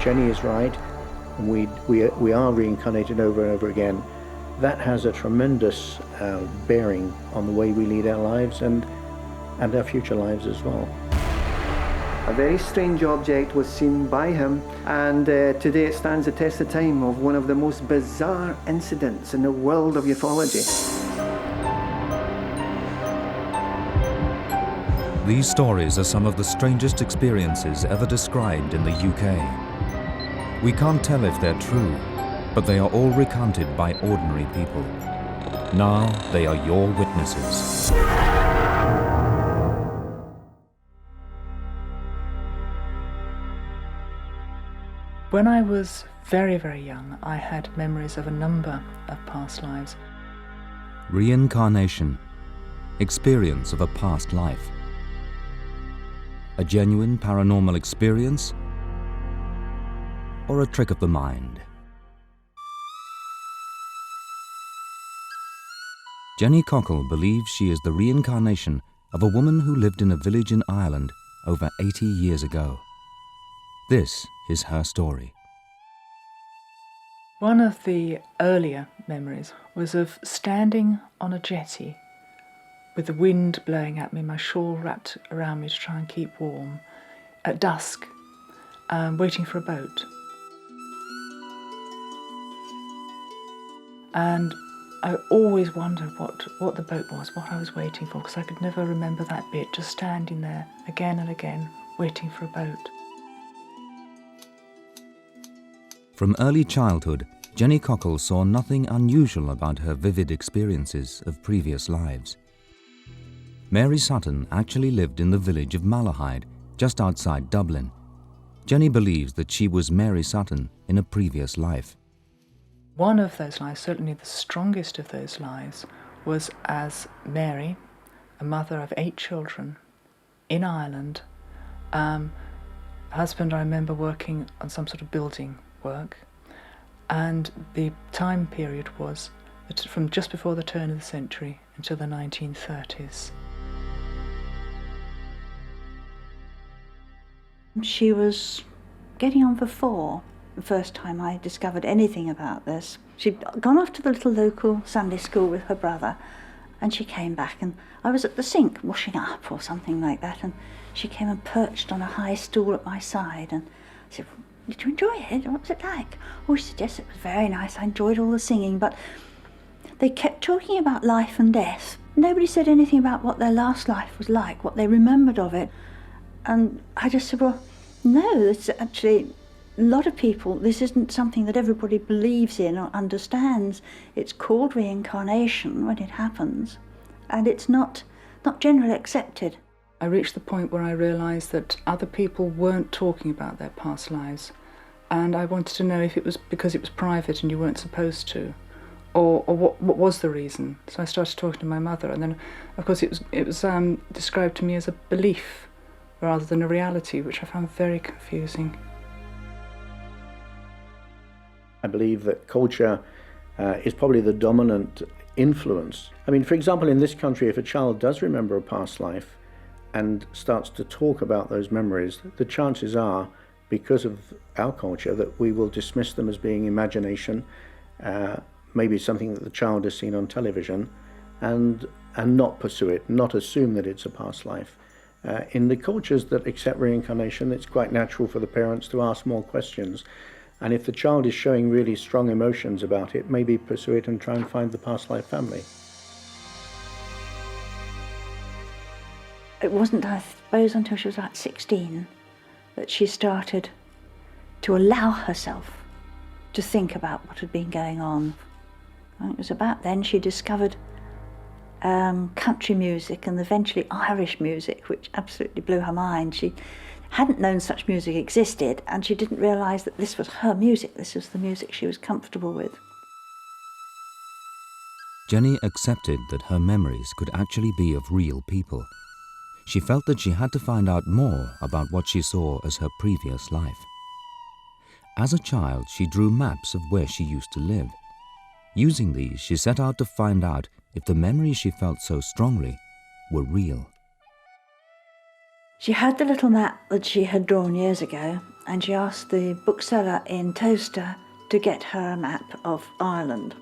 Jenny is right, and we are reincarnated over and over again, that has a tremendous bearing on the way we lead our lives and our future lives as well. A very strange object was seen by him, and today it stands the test of time of one of the most bizarre incidents in the world of ufology. These stories are some of the strangest experiences ever described in the UK. We can't tell if they're true, but they are all recounted by ordinary people. Now they are your witnesses. When I was very, very young, I had memories of a number of past lives. Reincarnation, experience of a past life. A genuine paranormal experience, or a trick of the mind? Jenny Cockell believes she is the reincarnation of a woman who lived in a village in Ireland over 80 years ago. This is her story. One of the earlier memories was of standing on a jetty with the wind blowing at me, my shawl wrapped around me to try and keep warm, at dusk, waiting for a boat. And I always wondered what the boat was, what I was waiting for, because I could never remember that bit, just standing there again and again, waiting for a boat. From early childhood, Jenny Cockell saw nothing unusual about her vivid experiences of previous lives. Mary Sutton actually lived in the village of Malahide, just outside Dublin. Jenny believes that she was Mary Sutton in a previous life. One of those lives, certainly the strongest of those lives, was as Mary, a mother of 8 children, in Ireland. Husband, I remember working on some sort of building work, and the time period was from just before the turn of the century until the 1930s. She was getting on for 4 the first time I discovered anything about this. She'd gone off to the little local Sunday school with her brother, and she came back, and I was at the sink washing up or something like that, and she came and perched on a high stool at my side, and I said, "Did you enjoy it? What was it like?" "Oh," she said, "yes, it was very nice. I enjoyed all the singing, but they kept talking about life and death. Nobody said anything about what their last life was like, what they remembered of it." And I just said, "Well, no, it's actually a lot of people, this isn't something that everybody believes in or understands. It's called reincarnation when it happens, and it's not generally accepted." I reached the point where I realised that other people weren't talking about their past lives, and I wanted to know if it was because it was private and you weren't supposed to, or what was the reason. So I started talking to my mother, and then, of course, it was described to me as a belief rather than a reality, which I found very confusing. I believe that culture is probably the dominant influence. I mean, for example, in this country, if a child does remember a past life and starts to talk about those memories, the chances are, because of our culture, that we will dismiss them as being imagination, maybe something that the child has seen on television, and not pursue it, not assume that it's a past life. In the cultures that accept reincarnation, it's quite natural for the parents to ask more questions. And if the child is showing really strong emotions about it, maybe pursue it and try and find the past life family. It wasn't, I suppose, until she was about 16 that she started to allow herself to think about what had been going on. And it was about then she discovered country music and eventually Irish music, which absolutely blew her mind. She hadn't known such music existed, and she didn't realise that this was her music, this was the music she was comfortable with. Jenny accepted that her memories could actually be of real people. She felt that she had to find out more about what she saw as her previous life. As a child, she drew maps of where she used to live. Using these, she set out to find out if the memories she felt so strongly were real. She had the little map that she had drawn years ago, and she asked the bookseller in Towcester to get her a map of Ireland.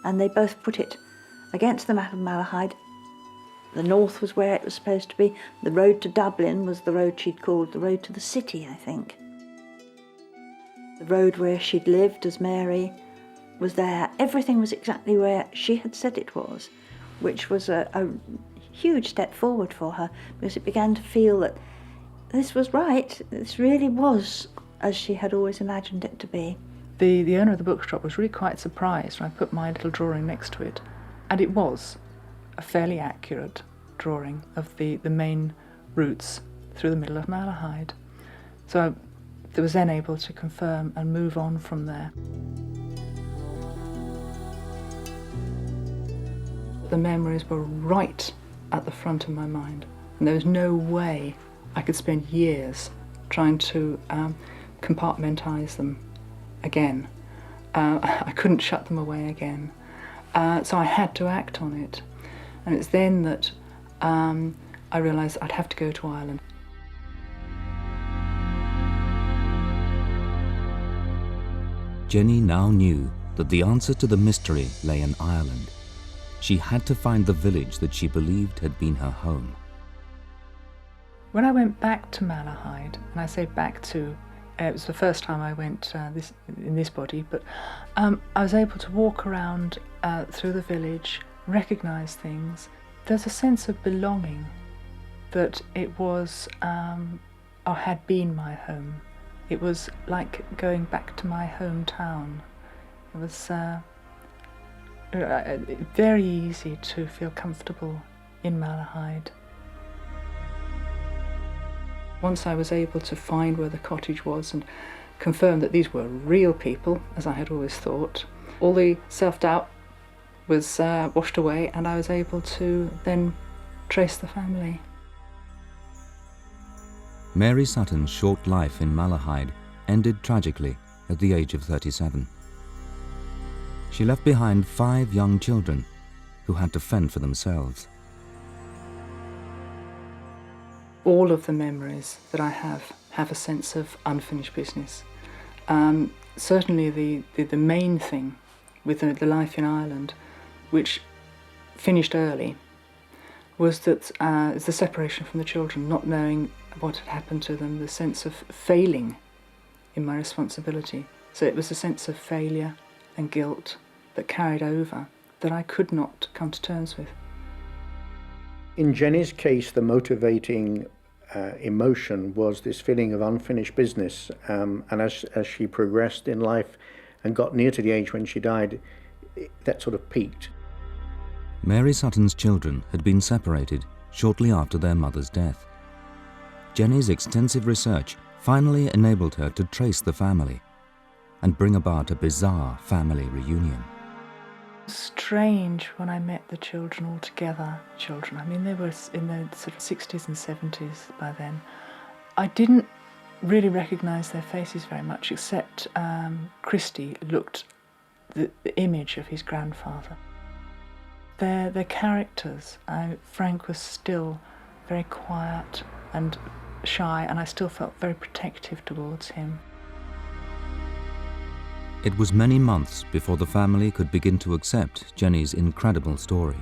And they both put it against the map of Malahide. The north was where it was supposed to be. The road to Dublin was the road she'd called the road to the city, I think. The road where she'd lived as Mary was there. Everything was exactly where she had said it was, which was a huge step forward for her, because it began to feel that this was right. This really was as she had always imagined it to be. The owner of the bookshop was really quite surprised when I put my little drawing next to it, and it was a fairly accurate drawing of the main routes through the middle of Malahide. So I was then able to confirm and move on from there. The memories were right at the front of my mind, and there was no way I could spend years trying to compartmentalise them again. I couldn't shut them away again. So I had to act on it. And it's then that I realised I'd have to go to Ireland. Jenny now knew that the answer to the mystery lay in Ireland. She had to find the village that she believed had been her home. When I went back to Malahide, and I say back to, it was the first time I went in this body, but I was able to walk around through the village, recognise things. There's a sense of belonging that it was, or had been my home. It was like going back to my hometown. It was very easy to feel comfortable in Malahide. Once I was able to find where the cottage was and confirm that these were real people, as I had always thought, all the self-doubt was washed away, and I was able to then trace the family. Mary Sutton's short life in Malahide ended tragically at the age of 37. She left behind 5 young children who had to fend for themselves. All of the memories that I have a sense of unfinished business. Certainly the main thing with the life in Ireland, which finished early, was that is the separation from the children, not knowing what had happened to them, the sense of failing in my responsibility. So it was a sense of failure and guilt that carried over that I could not come to terms with. In Jenny's case, the motivating emotion was this feeling of unfinished business, and as she progressed in life and got near to the age when she died, that sort of peaked. Mary Sutton's children had been separated shortly after their mother's death. Jenny's extensive research finally enabled her to trace the family and bring about a bizarre family reunion. Strange when I met the children all together. I mean, they were in their sort of 60s and 70s by then. I didn't really recognise their faces very much, except Christy looked the image of his grandfather. Their characters. Frank was still very quiet and shy, and I still felt very protective towards him. It was many months before the family could begin to accept Jenny's incredible story.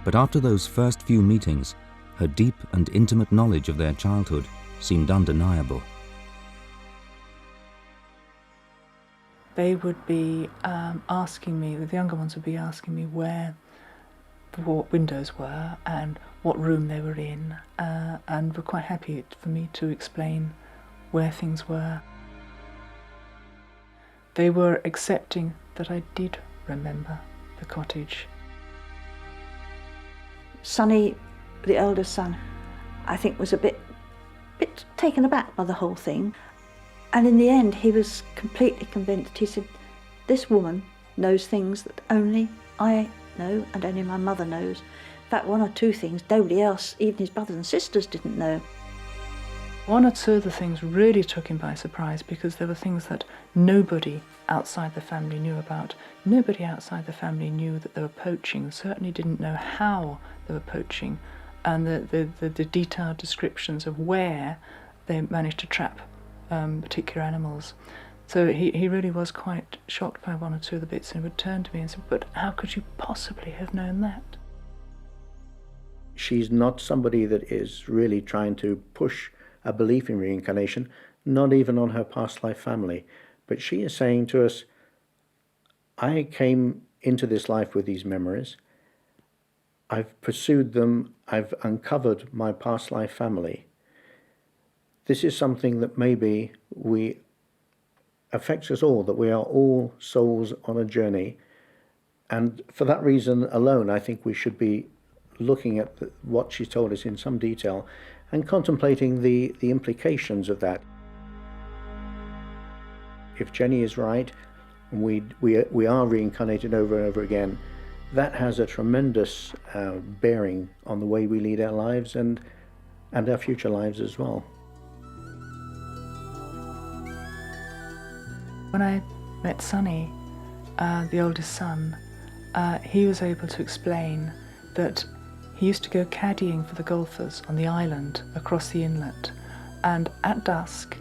But after those first few meetings, her deep and intimate knowledge of their childhood seemed undeniable. They would be asking me, the younger ones would be asking me where the windows were and what room they were in, and were quite happy for me to explain where things were. They were accepting that I did remember the cottage. Sonny, the eldest son, I think was a bit taken aback by the whole thing. And in the end, he was completely convinced. He said, this woman knows things that only I know and only my mother knows. In fact, 1 or 2 things nobody else, even his brothers and sisters, didn't know. 1 or 2 of the things really took him by surprise, because there were things that nobody outside the family knew about. Nobody outside the family knew that they were poaching, certainly didn't know how they were poaching. and the detailed descriptions of where they managed to trap particular animals. So he really was quite shocked by one or two of the bits, and would turn to me and say, "But how could you possibly have known that?" She's not somebody that is really trying to push a belief in reincarnation, not even on her past life family. But she is saying to us, I came into this life with these memories. I've pursued them. I've uncovered my past life family. This is something that maybe affects us all, that we are all souls on a journey. And for that reason alone, I think we should be looking at what she's told us in some detail and contemplating the implications of that. If Jenny is right, and we are reincarnated over and over again, that has a tremendous bearing on the way we lead our lives and our future lives as well. When I met Sonny, the oldest son, he was able to explain that he used to go caddying for the golfers on the island across the inlet, and at dusk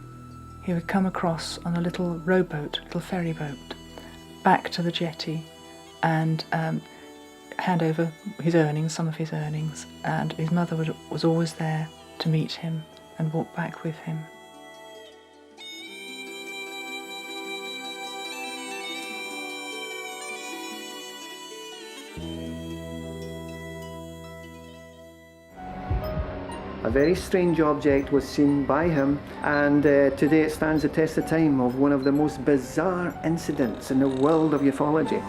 he would come across on a little rowboat, little ferry boat, back to the jetty, and hand over his earnings, some of his earnings, and his mother was always there to meet him and walk back with him. A very strange object was seen by him, and today it stands the test of time of one of the most bizarre incidents in the world of ufology.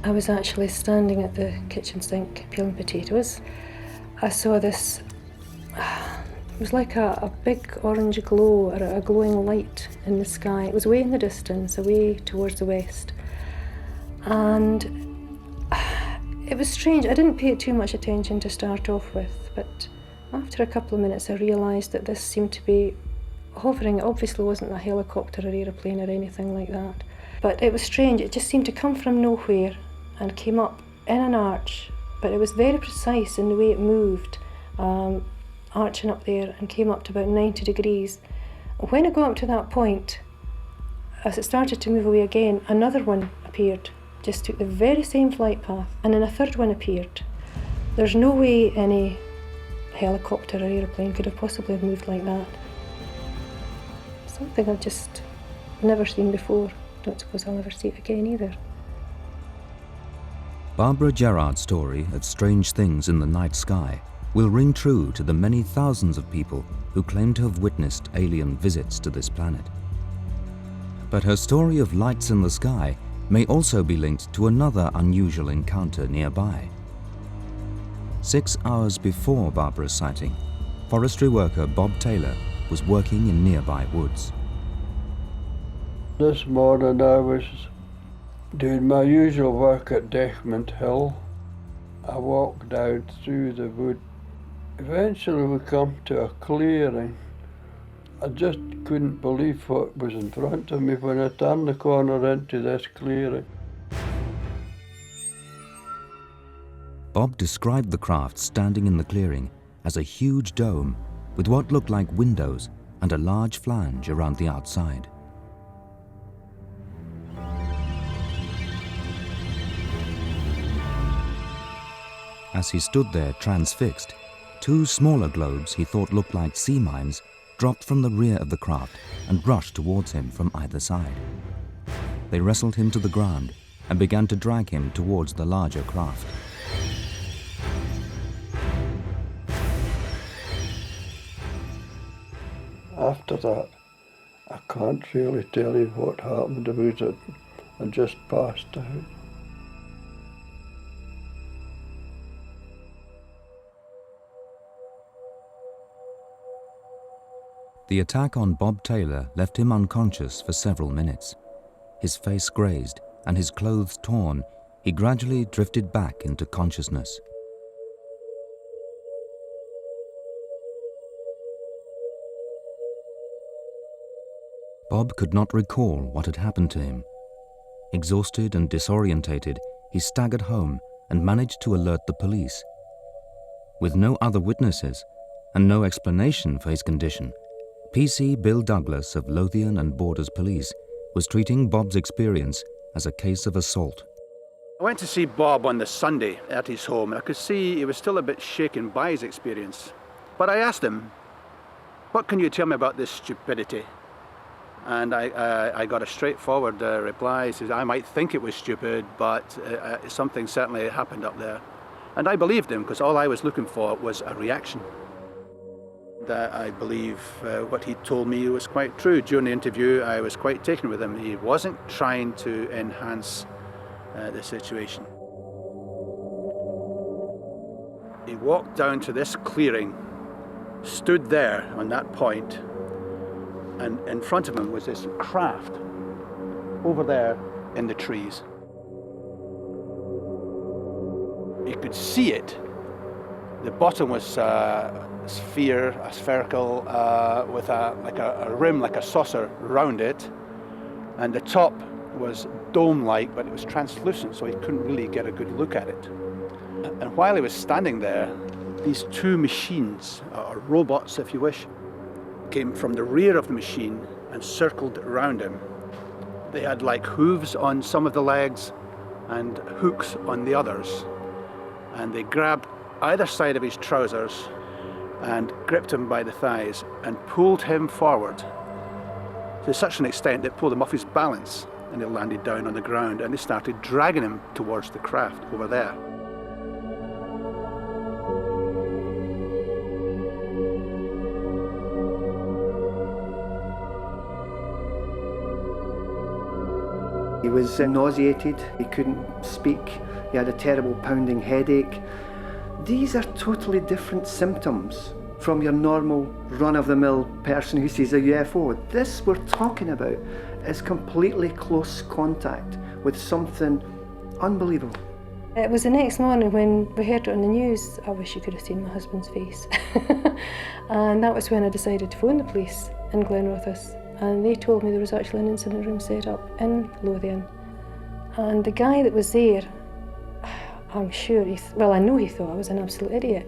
I was actually standing at the kitchen sink peeling potatoes. I saw this, it was like a big orange glow, or a glowing light in the sky. It was way in the distance, away towards the west. And it was strange. I didn't pay it too much attention to start off with, but after a couple of minutes I realised that this seemed to be hovering. It obviously wasn't a helicopter or aeroplane or anything like that, but it was strange. It just seemed to come from nowhere and came up in an arch, but it was very precise in the way it moved, arching up there, and came up to about 90 degrees. When it got up to that point, as it started to move away again, another one appeared, just took the very same flight path, and then a third one appeared. There's no way any helicopter or aeroplane could have possibly moved like that. Something I've just never seen before. Don't suppose I'll ever see it again either. Barbara Gerard's story of strange things in the night sky will ring true to the many thousands of people who claim to have witnessed alien visits to this planet. But her story of lights in the sky may also be linked to another unusual encounter nearby. 6 hours before Barbara's sighting, forestry worker Bob Taylor was working in nearby woods. This morning I was doing my usual work at Decmont Hill. I walked out through the wood. Eventually we come to a clearing. I just couldn't believe what was in front of me when I turned the corner into this clearing. Bob described the craft standing in the clearing as a huge dome with what looked like windows and a large flange around the outside. As he stood there transfixed, 2 smaller globes he thought looked like sea mines dropped from the rear of the craft and rushed towards him from either side. They wrestled him to the ground and began to drag him towards the larger craft. After that, I can't really tell you what happened. I just passed out. The attack on Bob Taylor left him unconscious for several minutes. His face grazed and his clothes torn, he gradually drifted back into consciousness. Bob could not recall what had happened to him. Exhausted and disorientated, he staggered home and managed to alert the police. With no other witnesses and no explanation for his condition, PC Bill Douglas of Lothian and Borders Police was treating Bob's experience as a case of assault. I went to see Bob on the Sunday at his home, and I could see he was still a bit shaken by his experience. But I asked him, "What can you tell me about this stupidity?" And I got a straightforward reply. He says, "I might think it was stupid, but something certainly happened up there." And I believed him, because all I was looking for was a reaction. That I believe what he told me was quite true. During the interview, I was quite taken with him. He wasn't trying to enhance the situation. He walked down to this clearing, stood there on that point, and in front of him was this craft over there in the trees. You could see it. The bottom was a spherical, with a rim like a saucer around it, and the top was dome-like, but it was translucent, so he couldn't really get a good look at it. And while he was standing there, these two machines, or robots if you wish, came from the rear of the machine and circled around him. They had like hooves on some of the legs and hooks on the others, and they grabbed either side of his trousers and gripped him by the thighs and pulled him forward to such an extent that it pulled him off his balance, and he landed down on the ground, and they started dragging him towards the craft over there. He was nauseated, he couldn't speak, he had a terrible pounding headache. These are totally different symptoms from your normal run-of-the-mill person who sees a UFO. This we're talking about is completely close contact with something unbelievable. It was the next morning when we heard it on the news. I wish you could have seen my husband's face. And that was when I decided to phone the police in Glenrothes. And they told me there was actually an incident room set up in Lothian. And the guy that was there, I'm sure, I know he thought I was an absolute idiot.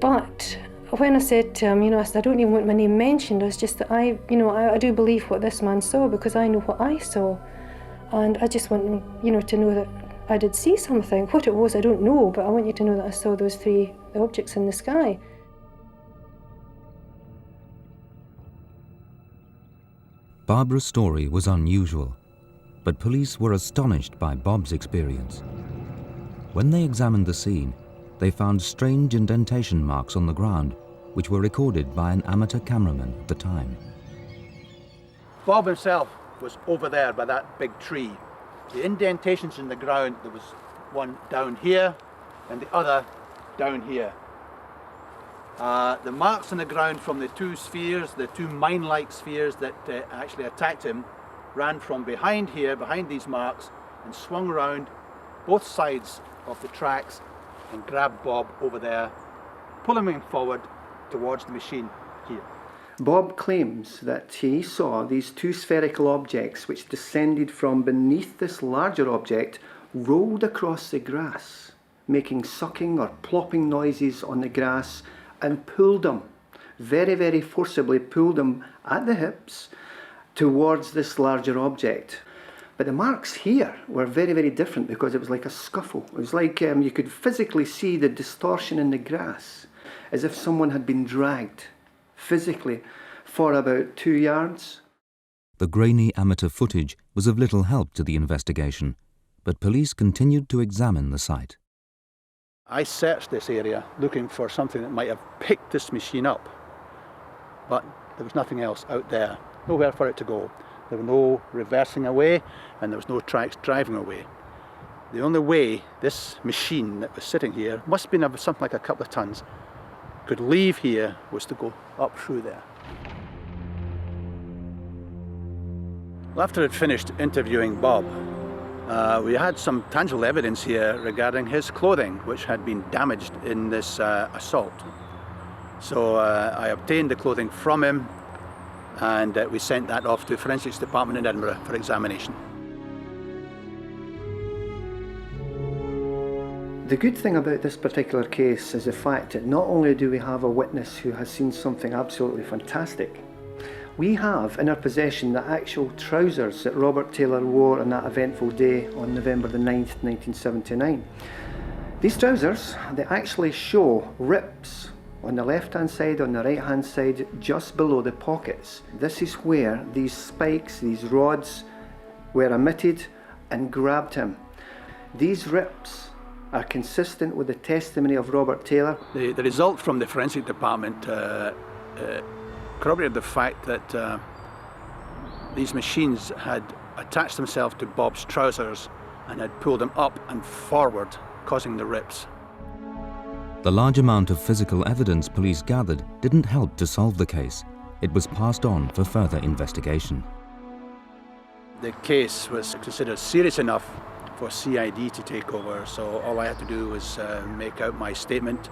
But when I said to him, I said, I don't even want my name mentioned, it's just that I do believe what this man saw because I know what I saw. And I just want him, to know that I did see something. What it was, I don't know, but I want you to know that I saw those three objects in the sky. Barbara's story was unusual, but police were astonished by Bob's experience. When they examined the scene, they found strange indentation marks on the ground, which were recorded by an amateur cameraman at the time. Bob himself was over there by that big tree. The indentations in the ground, there was one down here and the other down here. The marks on the ground from the two spheres, the two mine-like spheres that actually attacked him, ran from behind here, behind these marks, and swung around both sides of the tracks and grabbed Bob over there, pulling him forward towards the machine here. Bob claims that he saw these two spherical objects which descended from beneath this larger object, rolled across the grass, making sucking or plopping noises on the grass, and pulled him, very, very forcibly pulled him at the hips towards this larger object. But the marks here were very, very different because it was like a scuffle. It was like you could physically see the distortion in the grass, as if someone had been dragged physically for about 2 yards. The grainy amateur footage was of little help to the investigation, but police continued to examine the site. I searched this area looking for something that might have picked this machine up, but there was nothing else out there, nowhere for it to go. There were no reversing away and there was no tracks driving away. The only way this machine that was sitting here, must have been of something like a couple of tons, could leave here was to go up through there. Well, after I'd finished interviewing Bob, we had some tangible evidence here regarding his clothing, which had been damaged in this assault. So I obtained the clothing from him, and we sent that off to the Forensics Department in Edinburgh for examination. The good thing about this particular case is the fact that not only do we have a witness who has seen something absolutely fantastic, we have in our possession the actual trousers that Robert Taylor wore on that eventful day on November the 9th, 1979. These trousers, they actually show rips on the left-hand side, on the right-hand side, just below the pockets. This is where these spikes, these rods, were emitted and grabbed him. These rips are consistent with the testimony of Robert Taylor. The result from the forensic department corroborated the fact that these machines had attached themselves to Bob's trousers and had pulled them up and forward, causing the rips. The large amount of physical evidence police gathered didn't help to solve the case. It was passed on for further investigation. The case was considered serious enough for CID to take over, so all I had to do was make out my statement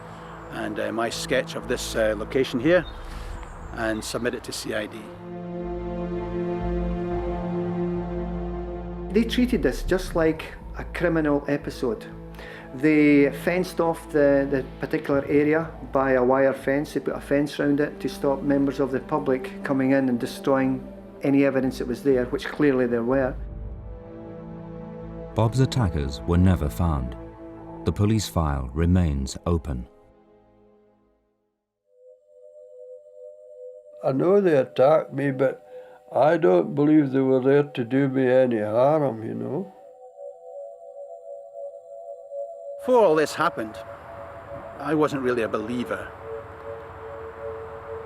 and my sketch of this location here and submit it to CID. They treated this just like a criminal episode. They fenced off the particular area by a wire fence. They put a fence around it to stop members of the public coming in and destroying any evidence that was there, which clearly there were. Bob's attackers were never found. The police file remains open. I know they attacked me, but I don't believe they were there to do me any harm, you know. Before all this happened, I wasn't really a believer.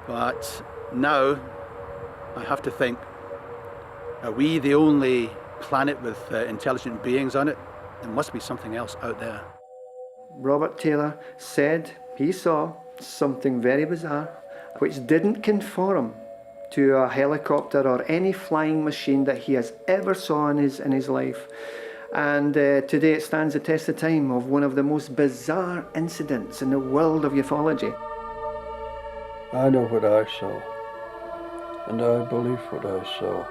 But now I have to think, are we the only planet with intelligent beings on it? There must be something else out there. Robert Taylor said he saw something very bizarre which didn't conform to a helicopter or any flying machine that he has ever saw in his life. And today it stands the test of time of one of the most bizarre incidents in the world of ufology. I know what I saw, and I believe what I saw.